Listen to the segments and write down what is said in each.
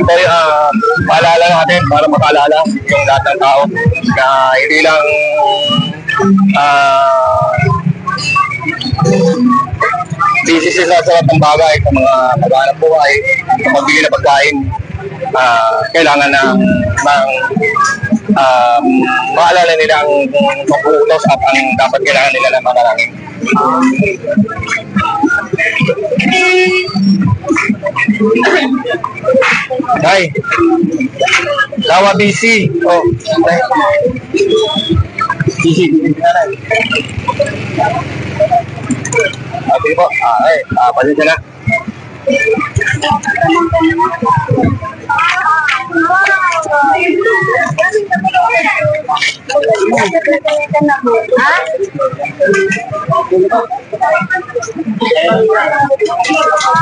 ito paalala natin para makaalala yung lahat ng tao na hindi lang busy sila sa lahat ng bagay, sa mga paghanap buhay, sa pagbili ng pagkain. Kailangan ng maalala nila ang pagbutos at ang dapat kailangan nila na manalangin. Nay, tawa busy. Oh, busy. Okay po. Pasensya na.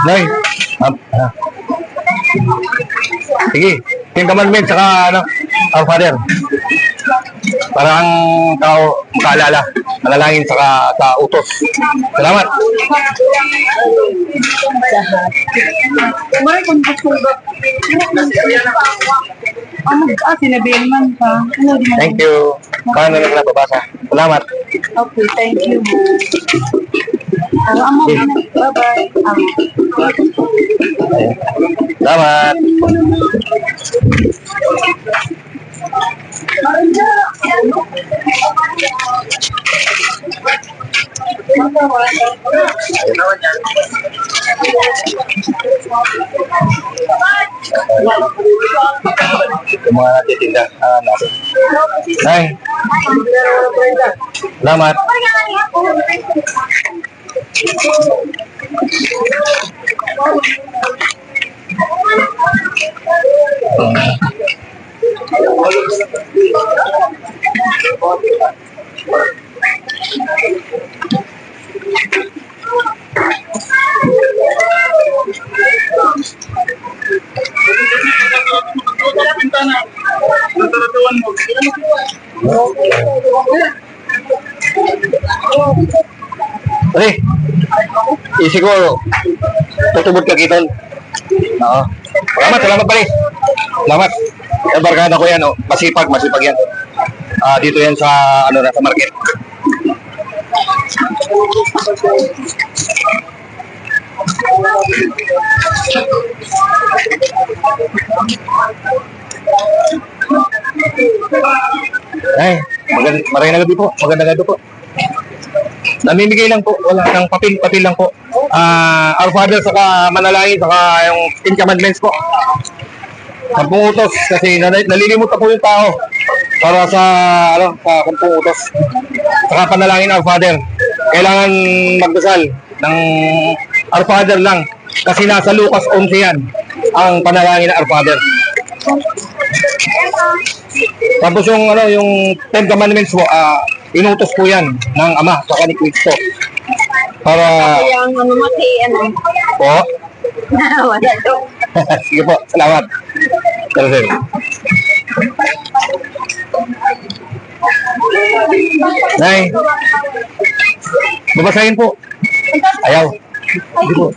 Nay, sige, Ten Commandments saka Our Father. Para ang tao makaalala, manalangin sa utos. Salamat. Sinabihan man pa. Thank you. Paano lang nababasa? Salamat. Okay, thank you. Bye-bye. Salamat. Yung mga natitinda natin. Ay, salamat. Pre, isi ko tutubod ka kiton. Oo. Salamat pare. Salamat. Yung barkada ko yan, masipag yan. Dito yan sa sa market. Ay, magandang gabi po. Magandang gabi po. Namimigay lang po, wala nang papel lang po. Our Father saka manalangin saka yung Ten Commandments po. 10 utos kasi nalilimutan po yung tao para sa sa 10 utos. Saka panalangin Our Father. Kailangan magdasal ng Our Father lang kasi nasa Lucas 11 yan ang panalangin ng Our Father. Tapos yung Ten Commandments po, inutos po yan ng Ama sa ni Cristo. Para yung po. Sige po, salamat. Sir. Nay, babasahin po. Ayaw. Sige po.